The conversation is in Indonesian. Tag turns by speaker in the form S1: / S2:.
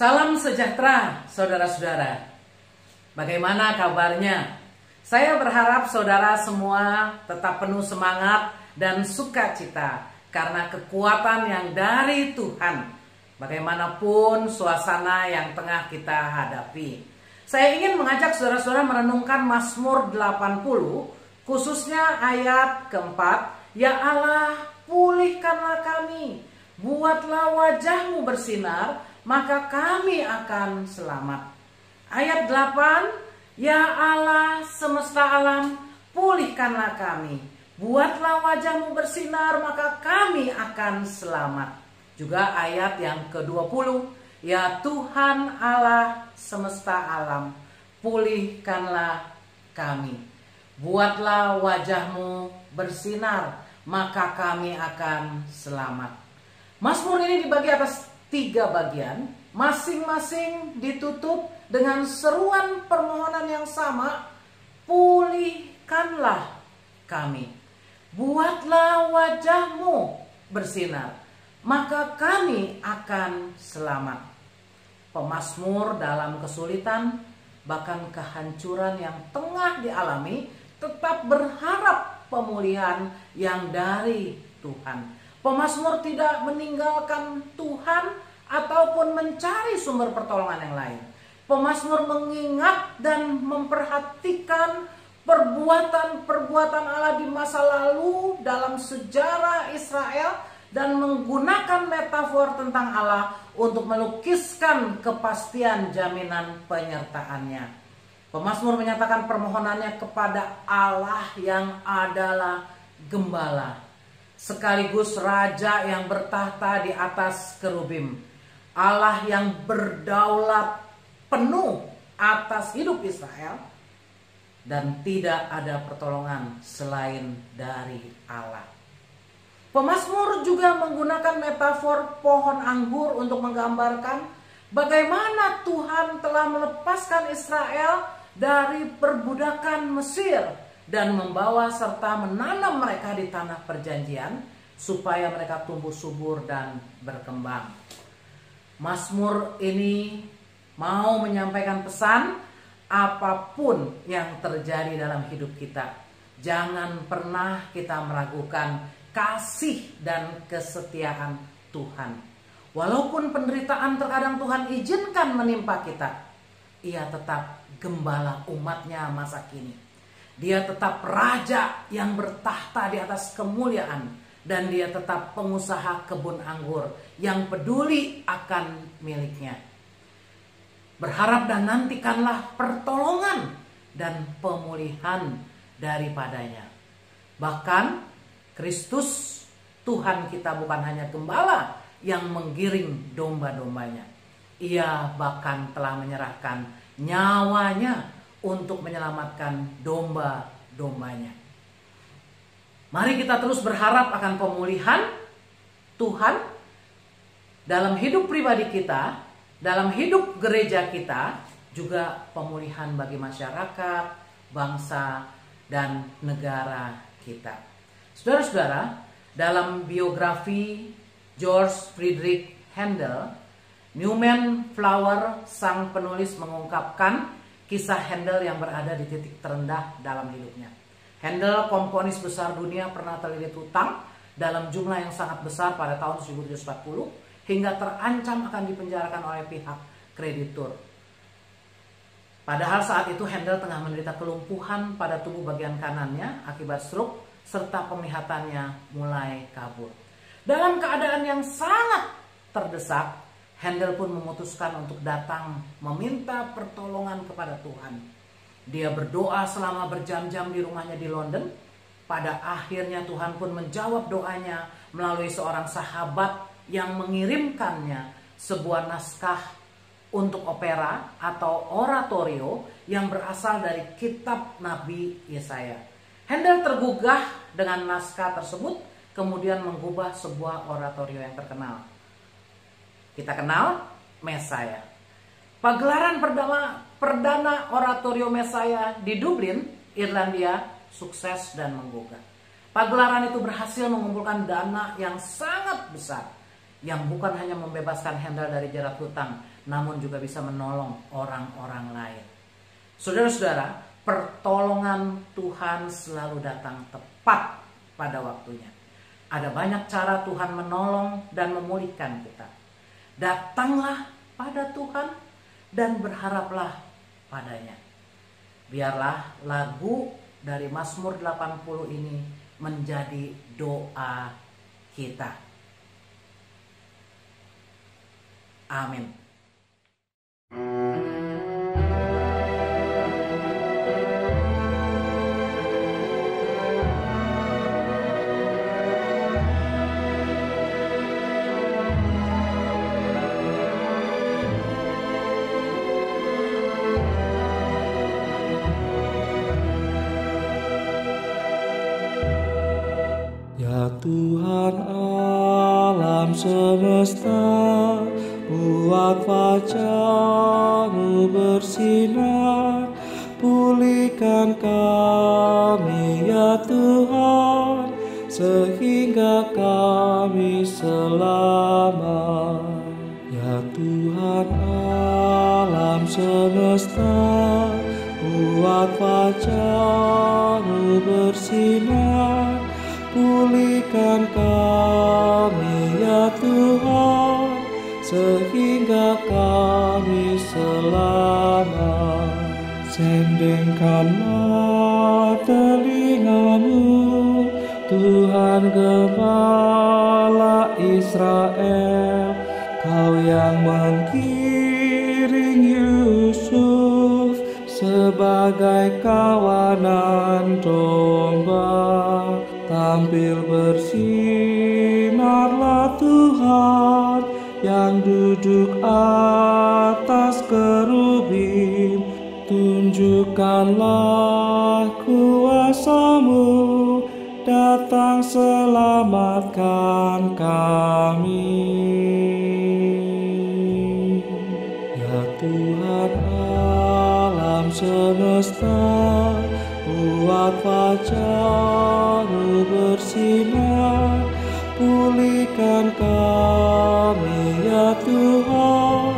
S1: Salam sejahtera saudara-saudara. Bagaimana kabarnya? Saya berharap saudara semua tetap penuh semangat dan sukacita karena kekuatan yang dari Tuhan. Bagaimanapun suasana yang tengah kita hadapi. Saya ingin mengajak saudara-saudara merenungkan Mazmur 80, khususnya ayat keempat. Ya Allah, pulihkanlah kami, buatlah wajahmu bersinar, maka kami akan selamat. Ayat 8, ya Allah semesta alam, pulihkanlah kami, buatlah wajahmu bersinar, maka kami akan selamat. Juga ayat yang ke-20, ya Tuhan Allah semesta alam, pulihkanlah kami, buatlah wajahmu bersinar, maka kami akan selamat. Mazmur ini dibagi atas 3 bagian, masing-masing ditutup dengan seruan permohonan yang sama, pulihkanlah kami, buatlah wajahmu bersinar, maka kami akan selamat. Pemazmur dalam kesulitan, bahkan kehancuran yang tengah dialami, tetap berharap pemulihan yang dari Tuhan. Pemazmur tidak meninggalkan Tuhan ataupun mencari sumber pertolongan yang lain. Pemazmur mengingat dan memperhatikan perbuatan-perbuatan Allah di masa lalu dalam sejarah Israel dan menggunakan metafor tentang Allah untuk melukiskan kepastian jaminan penyertaannya. Pemazmur menyatakan permohonannya kepada Allah yang adalah gembala, sekaligus raja yang bertahta di atas kerubim, Allah yang berdaulat penuh atas hidup Israel, dan tidak ada pertolongan selain dari Allah. Pemazmur juga menggunakan metafor pohon anggur untuk menggambarkan bagaimana Tuhan telah melepaskan Israel dari perbudakan Mesir dan membawa serta menanam mereka di tanah perjanjian supaya mereka tumbuh subur dan berkembang. Mazmur ini mau menyampaikan pesan, apapun yang terjadi dalam hidup kita, jangan pernah kita meragukan kasih dan kesetiaan Tuhan. Walaupun penderitaan terkadang Tuhan izinkan menimpa kita, Ia tetap gembala umatnya masa kini. Dia tetap raja yang bertahta di atas kemuliaan, dan dia tetap pengusaha kebun anggur yang peduli akan miliknya. Berharap dan nantikanlah pertolongan dan pemulihan daripadanya. Bahkan Kristus Tuhan kita bukan hanya gembala yang menggiring domba-dombanya. Ia bahkan telah menyerahkan nyawanya untuk menyelamatkan domba-dombanya. Mari kita terus berharap akan pemulihan Tuhan dalam hidup pribadi kita, dalam hidup gereja kita, juga pemulihan bagi masyarakat, bangsa, dan negara kita. Saudara-saudara, dalam biografi George Friedrich Handel, Newman Flower, sang penulis, mengungkapkan kisah Handel yang berada di titik terendah dalam hidupnya. Handel, komponis besar dunia, pernah terlilit hutang dalam jumlah yang sangat besar pada tahun 1740 hingga terancam akan dipenjarakan oleh pihak kreditur. Padahal saat itu Handel tengah menderita kelumpuhan pada tubuh bagian kanannya akibat stroke, serta penglihatannya mulai kabur. Dalam keadaan yang sangat terdesak, Handel pun memutuskan untuk datang meminta pertolongan kepada Tuhan. Dia berdoa selama berjam-jam di rumahnya di London. Pada akhirnya Tuhan pun menjawab doanya melalui seorang sahabat yang mengirimkannya sebuah naskah untuk opera atau oratorio yang berasal dari kitab Nabi Yesaya. Handel tergugah dengan naskah tersebut, kemudian mengubah sebuah oratorio yang terkenal. Kita kenal Mesaya. Pagelaran perdana oratorio Mesaya di Dublin, Irlandia, sukses dan menggugah. Pagelaran itu berhasil mengumpulkan dana yang sangat besar. yang bukan hanya membebaskan Hendra dari jerat hutang, namun juga bisa menolong orang-orang lain. Saudara-saudara, pertolongan Tuhan selalu datang tepat pada waktunya. Ada banyak cara Tuhan menolong dan memulihkan kita. Datanglah pada Tuhan dan berharaplah padanya. Biarlah lagu dari Mazmur 80 ini menjadi doa kita. Amin.
S2: Ya Tuhan alam semesta, buat wajah-Mu bersinar, pulihkan kami ya Tuhan, sehingga kami selamat. Ya Tuhan alam semesta, buat wajah-Mu bersinar, pulihkan kami ya Tuhan, sehingga kami selamat. Sendengkanlah telinga-Mu, Tuhan Gembala Israel, Kau yang menggiring Yusuf sebagai kawanan domba. Tampil bersinarlah Tuhan yang duduk atas kerubim, tunjukkanlah kuasa-Mu, datang selamatkan kami. Ya Tuhan alam semesta, buat wajah-Mu bersinar, pulihkan kami ya Tuhan,